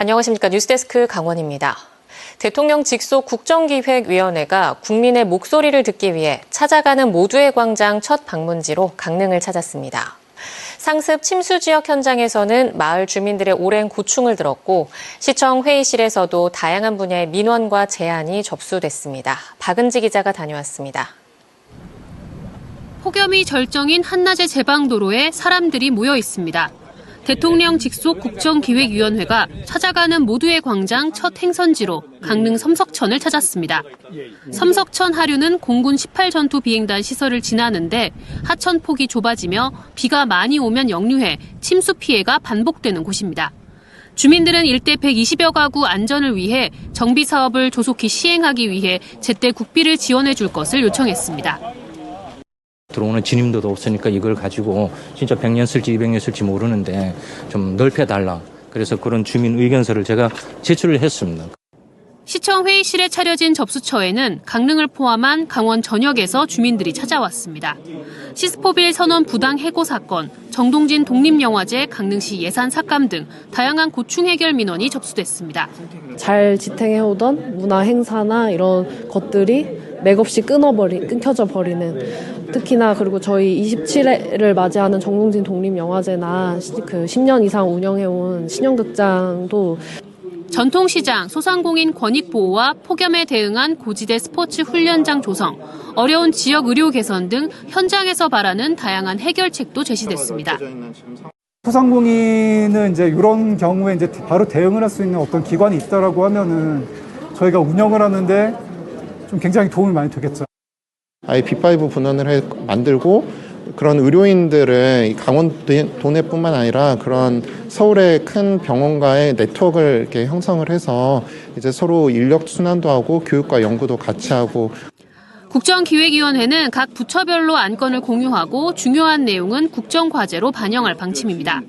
안녕하십니까. 뉴스데스크 강원입니다. 대통령 직속 국정기획위원회가 국민의 목소리를 듣기 위해 찾아가는 모두의 광장 첫 방문지로 강릉을 찾았습니다. 상습 침수 지역 현장에서는 마을 주민들의 오랜 고충을 들었고 시청 회의실에서도 다양한 분야의 민원과 제안이 접수됐습니다. 박은지 기자가 다녀왔습니다. 폭염이 절정인 한낮의 제방도로에 사람들이 모여 있습니다. 대통령 직속 국정기획위원회가 찾아가는 모두의 광장 첫 행선지로 강릉 섬석천을 찾았습니다. 섬석천 하류는 공군 18전투 비행단 시설을 지나는데 하천폭이 좁아지며 비가 많이 오면 역류해 침수 피해가 반복되는 곳입니다. 주민들은 일대 120여 가구 안전을 위해 정비 사업을 조속히 시행하기 위해 제때 국비를 지원해 줄 것을 요청했습니다. 들어오는 진입로도 없으니까 이걸 가지고 진짜 100년 쓸지 200년 쓸지 모르는데 좀 넓혀달라. 그래서 그런 주민 의견서를 제가 제출을 했습니다. 시청 회의실에 차려진 접수처에는 강릉을 포함한 강원 전역에서 주민들이 찾아왔습니다. 시스포빌 선원 부당 해고 사건, 정동진 독립영화제 강릉시 예산 삭감 등 다양한 고충 해결 민원이 접수됐습니다. 잘 지탱해오던 문화 행사나 이런 것들이 맥없이 끊겨져 버리는, 특히나 그리고 저희 27회를 맞이하는 정동진 독립영화제나 그 10년 이상 운영해온 신영극장도 전통시장, 소상공인 권익보호와 폭염에 대응한 고지대 스포츠 훈련장 조성, 어려운 지역 의료 개선 등 현장에서 바라는 다양한 해결책도 제시됐습니다. 소상공인은 이제 이런 경우에 이제 바로 대응을 할 수 있는 어떤 기관이 있다라고 하면은 저희가 운영을 하는데 좀 굉장히 도움이 많이 되겠죠. IP5 분원을 만들고 그런 의료인들을 강원도내뿐만 아니라 그런 서울의 큰 병원과의 네트워크를 이렇게 형성을 해서 이제 서로 인력 순환도 하고 교육과 연구도 같이 하고. 국정기획위원회는 각 부처별로 안건을 공유하고 중요한 내용은 국정과제로 반영할 방침입니다.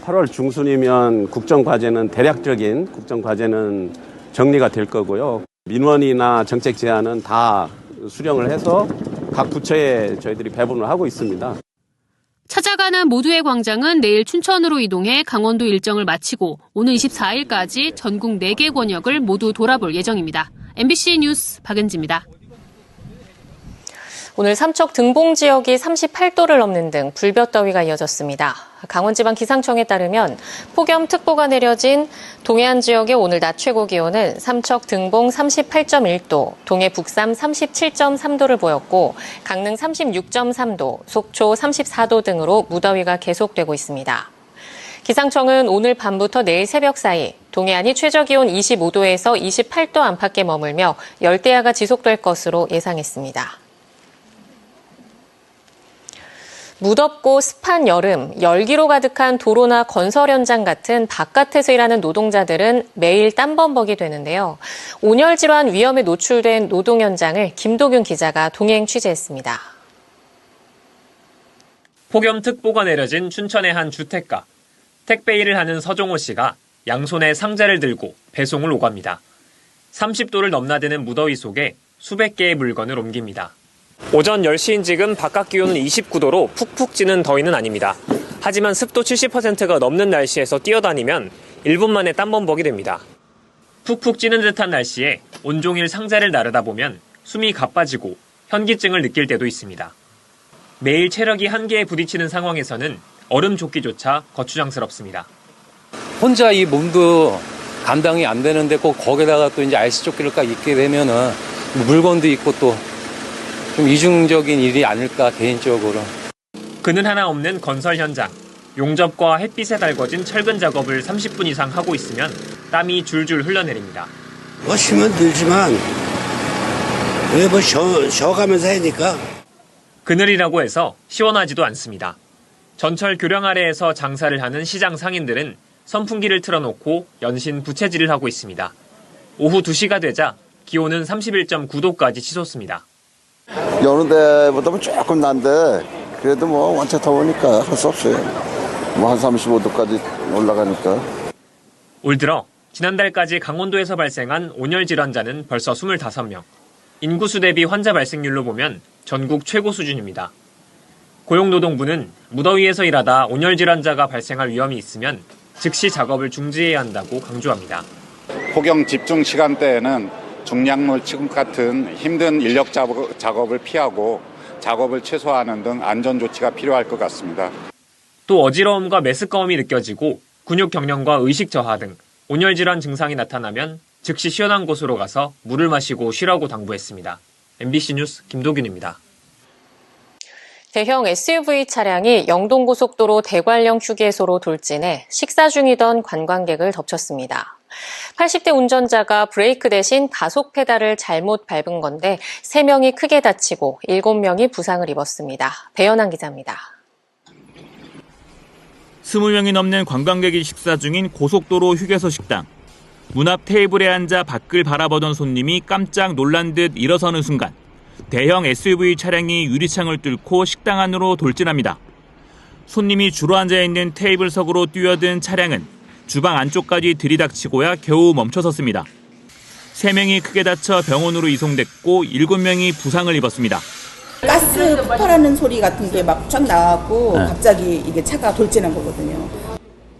8월 중순이면 국정과제는 대략적인 국정과제는 정리가 될 거고요. 민원이나 정책 제안은 다 수령을 해서 각 부처에 저희들이 배분을 하고 있습니다. 찾아가는 모두의 광장은 내일 춘천으로 이동해 강원도 일정을 마치고 오는 24일까지 전국 4개 권역을 모두 돌아볼 예정입니다. MBC 뉴스 박은지입니다. 오늘 삼척 등봉 지역이 38도를 넘는 등 불볕더위가 이어졌습니다. 강원지방기상청에 따르면 폭염특보가 내려진 동해안 지역의 오늘 낮 최고 기온은 삼척 등봉 38.1도, 동해 북삼 37.3도를 보였고 강릉 36.3도, 속초 34도 등으로 무더위가 계속되고 있습니다. 기상청은 오늘 밤부터 내일 새벽 사이 동해안이 최저기온 25도에서 28도 안팎에 머물며 열대야가 지속될 것으로 예상했습니다. 무덥고 습한 여름, 열기로 가득한 도로나 건설 현장 같은 바깥에서 일하는 노동자들은 매일 땀범벅이 되는데요. 온열 질환 위험에 노출된 노동 현장을 김도균 기자가 동행 취재했습니다. 폭염특보가 내려진 춘천의 한 주택가. 택배 일을 하는 서종호 씨가 양손에 상자를 들고 배송을 오갑니다. 30도를 넘나드는 무더위 속에 수백 개의 물건을 옮깁니다. 오전 10시인 지금 바깥 기온은 29도로 푹푹 찌는 더위는 아닙니다. 하지만 습도 70%가 넘는 날씨에서 뛰어다니면 1분 만에 땀범벅이 됩니다. 푹푹 찌는 듯한 날씨에 온종일 상자를 나르다 보면 숨이 가빠지고 현기증을 느낄 때도 있습니다. 매일 체력이 한계에 부딪히는 상황에서는 얼음 좁기조차 거추장스럽습니다. 혼자 이 몸도 감당이 안 되는데 꼭 거기다가 또 이제 아이스조끼를 딱 입게 되면은 물건도 있고 또 좀 이중적인 일이 아닐까 개인적으로. 그늘 하나 없는 건설 현장. 용접과 햇빛에 달궈진 철근 작업을 30분 이상 하고 있으면 땀이 줄줄 흘러내립니다. 쉬면 들지만 왜 쉬어가면서 하니까. 그늘이라고 해서 시원하지도 않습니다. 전철 교량 아래에서 장사를 하는 시장 상인들은 선풍기를 틀어놓고 연신 부채질을 하고 있습니다. 오후 2시가 되자 기온은 31.9도까지 치솟습니다. 여느 때보다는 조금 난데 그래도 뭐 원체 더우니까 할 수 없어요. 뭐 한 35도까지 올라가니까. 올 들어 지난달까지 강원도에서 발생한 온열 질환자는 벌써 25명. 인구수 대비 환자 발생률로 보면 전국 최고 수준입니다. 고용노동부는 무더위에서 일하다 온열 질환자가 발생할 위험이 있으면 즉시 작업을 중지해야 한다고 강조합니다. 폭염 집중 시간대에는 중량물 취급 같은 힘든 인력 작업을 피하고 작업을 최소화하는 등 안전 조치가 필요할 것 같습니다. 또 어지러움과 메스꺼움이 느껴지고 근육 경련과 의식 저하 등 온열 질환 증상이 나타나면 즉시 시원한 곳으로 가서 물을 마시고 쉬라고 당부했습니다. MBC 뉴스 김도균입니다. 대형 SUV 차량이 영동고속도로 대관령 휴게소로 돌진해 식사 중이던 관광객을 덮쳤습니다. 80대 운전자가 브레이크 대신 가속 페달을 잘못 밟은 건데 3명이 크게 다치고 7명이 부상을 입었습니다. 배연한 기자입니다. 20명이 넘는 관광객이 식사 중인 고속도로 휴게소 식당. 문 앞 테이블에 앉아 밖을 바라보던 손님이 깜짝 놀란 듯 일어서는 순간 대형 SUV 차량이 유리창을 뚫고 식당 안으로 돌진합니다. 손님이 주로 앉아있는 테이블석으로 뛰어든 차량은 주방 안쪽까지 들이닥치고야 겨우 멈춰섰습니다. 3명이 크게 다쳐 병원으로 이송됐고 7명이 부상을 입었습니다. 가스 폭발하는 소리 같은 게 막 쫙 나왔고 갑자기 이게 차가 돌진한 거거든요.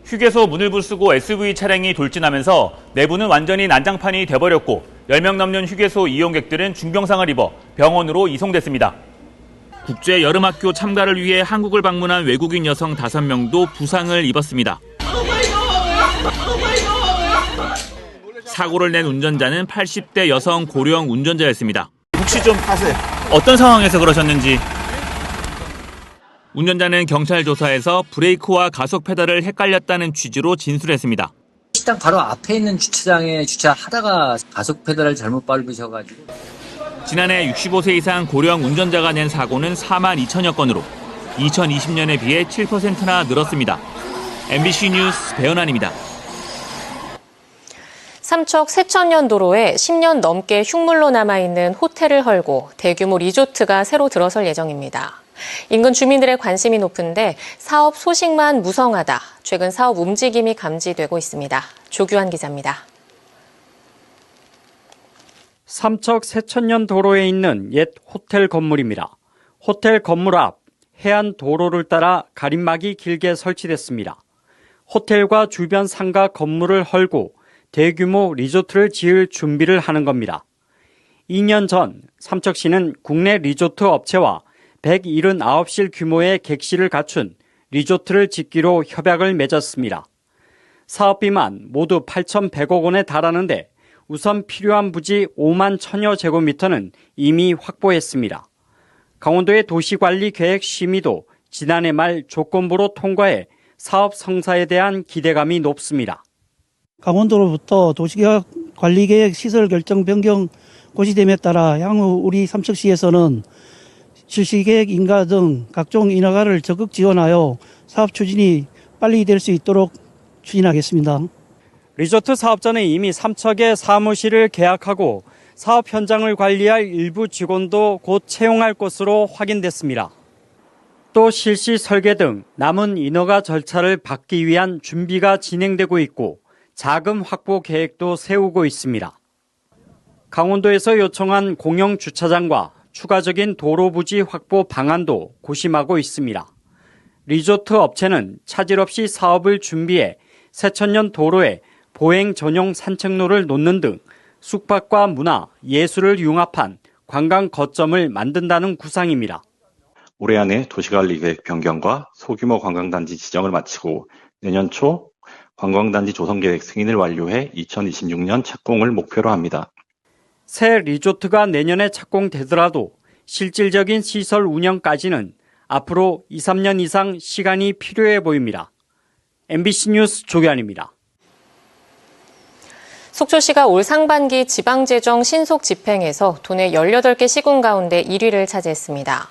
휴게소 문을 부수고 SUV 차량이 돌진하면서 내부는 완전히 난장판이 돼버렸고 10명 넘는 휴게소 이용객들은 중병상을 입어 병원으로 이송됐습니다. 국제 여름학교 참가를 위해 한국을 방문한 외국인 여성 5명도 부상을 입었습니다. 사고를 낸 운전자는 80대 여성 고령 운전자였습니다. 혹시 좀 어떤 상황에서 그러셨는지. 운전자는 경찰 조사에서 브레이크와 가속 페달을 헷갈렸다는 취지로 진술했습니다. 식당 바로 앞에 있는 주차장에 주차하다가 가속 페달을 잘못 밟으셔가지고. 지난해 65세 이상 고령 운전자가 낸 사고는 4만 2천여 건으로 2020년에 비해 7%나 늘었습니다. MBC 뉴스 배연환입니다. 삼척 세천년도로에 10년 넘게 흉물로 남아있는 호텔을 헐고 대규모 리조트가 새로 들어설 예정입니다. 인근 주민들의 관심이 높은데 사업 소식만 무성하다. 최근 사업 움직임이 감지되고 있습니다. 조규환 기자입니다. 삼척 세천년도로에 있는 옛 호텔 건물입니다. 호텔 건물 앞 해안 도로를 따라 가림막이 길게 설치됐습니다. 호텔과 주변 상가 건물을 헐고 대규모 리조트를 지을 준비를 하는 겁니다. 2년 전 삼척시는 국내 리조트 업체와 179실 규모의 객실을 갖춘 리조트를 짓기로 협약을 맺었습니다. 사업비만 모두 8,100억 원에 달하는데 우선 필요한 부지 5만 1,000여 제곱미터는 이미 확보했습니다. 강원도의 도시관리계획 심의도 지난해 말 조건부로 통과해 사업 성사에 대한 기대감이 높습니다. 강원도로부터 도시관리계획 시설 결정 변경 고시됨에 따라 향후 우리 삼척시에서는 실시계획 인가 등 각종 인허가를 적극 지원하여 사업 추진이 빨리 될 수 있도록 추진하겠습니다. 리조트 사업자는 이미 삼척에 사무실을 계약하고 사업 현장을 관리할 일부 직원도 곧 채용할 것으로 확인됐습니다. 또 실시 설계 등 남은 인허가 절차를 받기 위한 준비가 진행되고 있고 자금 확보 계획도 세우고 있습니다. 강원도에서 요청한 공영 주차장과 추가적인 도로 부지 확보 방안도 고심하고 있습니다. 리조트 업체는 차질 없이 사업을 준비해 세천년 도로에 보행 전용 산책로를 놓는 등 숙박과 문화, 예술을 융합한 관광 거점을 만든다는 구상입니다. 올해 안에 도시관리계획 변경과 소규모 관광단지 지정을 마치고 내년 초 관광단지 조성계획 승인을 완료해 2026년 착공을 목표로 합니다. 새 리조트가 내년에 착공되더라도 실질적인 시설 운영까지는 앞으로 2, 3년 이상 시간이 필요해 보입니다. MBC 뉴스 조규환입니다. 속초시가 올 상반기 지방재정 신속 집행에서 도내 18개 시군 가운데 1위를 차지했습니다.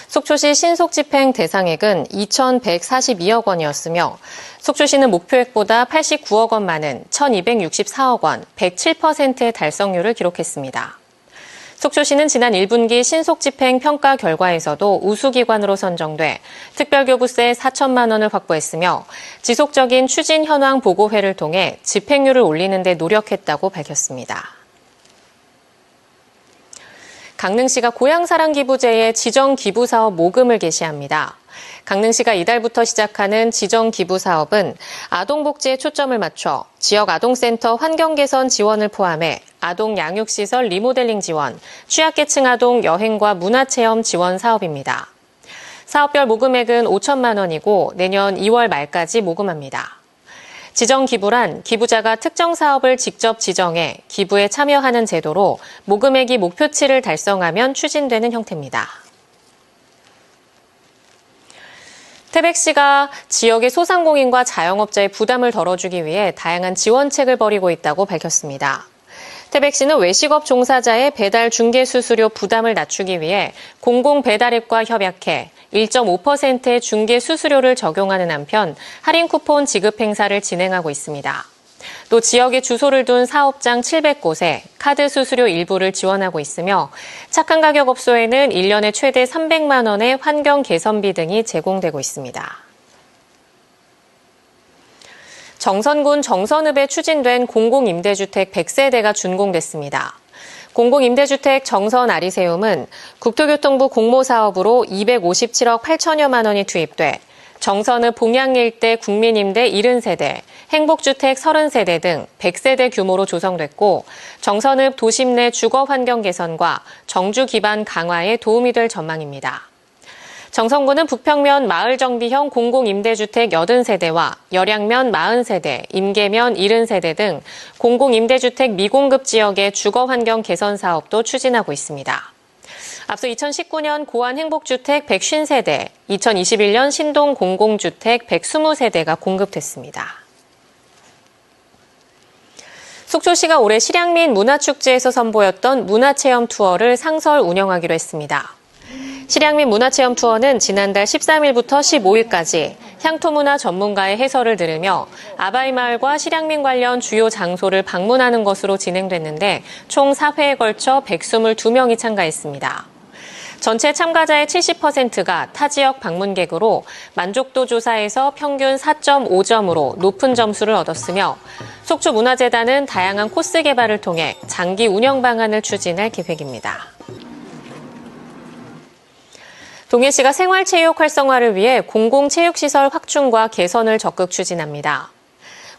속초시 신속 집행 대상액은 2,142억 원이었으며 속초시는 목표액보다 89억 원 많은 1,264억 원, 107%의 달성률을 기록했습니다. 속초시는 지난 1분기 신속 집행 평가 결과에서도 우수기관으로 선정돼 특별교부세 4천만 원을 확보했으며 지속적인 추진 현황 보고회를 통해 집행률을 올리는 데 노력했다고 밝혔습니다. 강릉시가 고향사랑기부제의 지정기부사업 모금을 개시합니다. 강릉시가 이달부터 시작하는 지정기부사업은 아동복지에 초점을 맞춰 지역 아동센터 환경개선 지원을 포함해 아동 양육시설 리모델링 지원, 취약계층 아동 여행과 문화체험 지원 사업입니다. 사업별 모금액은 5천만 원이고 내년 2월 말까지 모금합니다. 지정기부란 기부자가 특정 사업을 직접 지정해 기부에 참여하는 제도로 모금액이 목표치를 달성하면 추진되는 형태입니다. 태백시가 지역의 소상공인과 자영업자의 부담을 덜어주기 위해 다양한 지원책을 벌이고 있다고 밝혔습니다. 태백시는 외식업 종사자의 배달 중개 수수료 부담을 낮추기 위해 공공배달앱과 협약해 1.5%의 중개 수수료를 적용하는 한편 할인 쿠폰 지급 행사를 진행하고 있습니다. 또 지역에 주소를 둔 사업장 700곳에 카드 수수료 일부를 지원하고 있으며 착한 가격 업소에는 1년에 최대 300만 원의 환경 개선비 등이 제공되고 있습니다. 정선군 정선읍에 추진된 공공임대주택 100세대가 준공됐습니다. 공공임대주택 정선 아리세움은 국토교통부 공모사업으로 257억 8천여만 원이 투입돼 정선읍 봉양 일대 국민임대 70세대, 행복주택 30세대 등 100세대 규모로 조성됐고 정선읍 도심 내 주거 환경 개선과 정주 기반 강화에 도움이 될 전망입니다. 정선군은 북평면 마을 정비형 공공임대주택 80세대와 열양면 40세대, 임계면 70세대 등 공공임대주택 미공급 지역의 주거 환경 개선 사업도 추진하고 있습니다. 앞서 2019년 고안 행복주택 150세대, 2021년 신동 공공주택 120세대가 공급됐습니다. 속초시가 올해 실향민 문화축제에서 선보였던 문화체험 투어를 상설 운영하기로 했습니다. 실향민 문화체험 투어는 지난달 13일부터 15일까지 향토문화 전문가의 해설을 들으며 아바이마을과 실향민 관련 주요 장소를 방문하는 것으로 진행됐는데 총 4회에 걸쳐 122명이 참가했습니다. 전체 참가자의 70%가 타 지역 방문객으로 만족도 조사에서 평균 4.5점으로 높은 점수를 얻었으며 속초문화재단은 다양한 코스 개발을 통해 장기 운영 방안을 추진할 계획입니다. 동해시가 생활체육 활성화를 위해 공공체육시설 확충과 개선을 적극 추진합니다.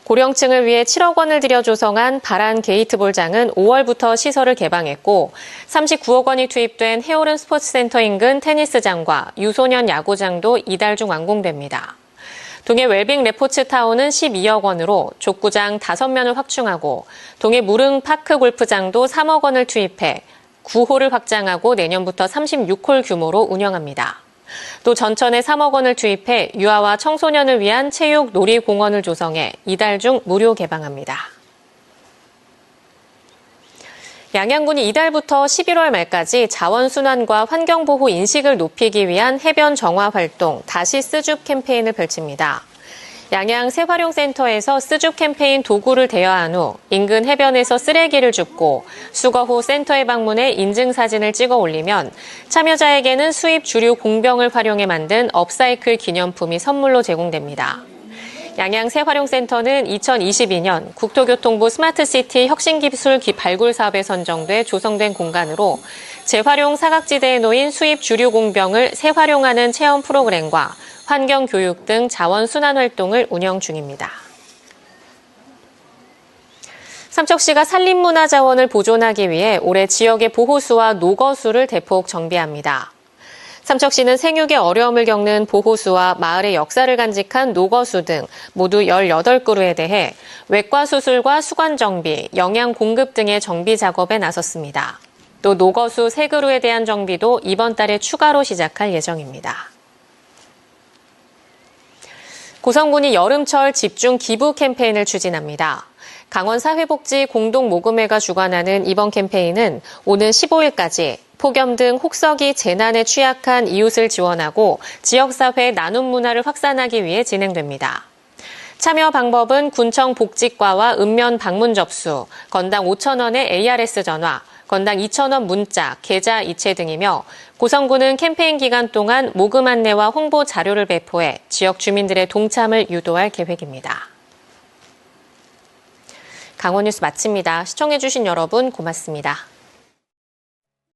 고령층을 위해 7억 원을 들여 조성한 바란 게이트볼장은 5월부터 시설을 개방했고 39억 원이 투입된 해오른 스포츠센터 인근 테니스장과 유소년 야구장도 이달 중 완공됩니다. 동해 웰빙 레포츠타운은 12억 원으로 족구장 5면을 확충하고 동해 무릉 파크 골프장도 3억 원을 투입해 9홀을 확장하고 내년부터 36홀 규모로 운영합니다. 또 전천에 3억 원을 투입해 유아와 청소년을 위한 체육 놀이공원을 조성해 이달 중 무료 개방합니다. 양양군이 이달부터 11월 말까지 자원순환과 환경보호 인식을 높이기 위한 해변 정화 활동 다시 쓰줍 캠페인을 펼칩니다. 양양 새활용센터에서 쓰줍 캠페인 도구를 대여한 후 인근 해변에서 쓰레기를 줍고 수거 후 센터에 방문해 인증사진을 찍어 올리면 참여자에게는 수입 주류 공병을 활용해 만든 업사이클 기념품이 선물로 제공됩니다. 양양 새활용센터는 2022년 국토교통부 스마트시티 혁신기술 발굴 사업에 선정돼 조성된 공간으로 재활용 사각지대에 놓인 수입 주류 공병을 재활용하는 체험 프로그램과 환경교육 등 자원순환 활동을 운영 중입니다. 삼척시가 산림문화자원을 보존하기 위해 올해 지역의 보호수와 노거수를 대폭 정비합니다. 삼척시는 생육에 어려움을 겪는 보호수와 마을의 역사를 간직한 노거수 등 모두 18그루에 대해 외과 수술과 수관 정비, 영양 공급 등의 정비 작업에 나섰습니다. 또 노거수 3그루에 대한 정비도 이번 달에 추가로 시작할 예정입니다. 고성군이 여름철 집중 기부 캠페인을 추진합니다. 강원사회복지 공동모금회가 주관하는 이번 캠페인은 오는 15일까지 폭염 등 혹서기 재난에 취약한 이웃을 지원하고 지역사회 나눔 문화를 확산하기 위해 진행됩니다. 참여 방법은 군청 복지과와 읍면 방문 접수, 건당 5,000원의 ARS 전화, 건당 2,000원 문자, 계좌 이체 등이며 고성군은 캠페인 기간 동안 모금 안내와 홍보 자료를 배포해 지역 주민들의 동참을 유도할 계획입니다. 강원 뉴스 마칩니다. 시청해주신 여러분 고맙습니다.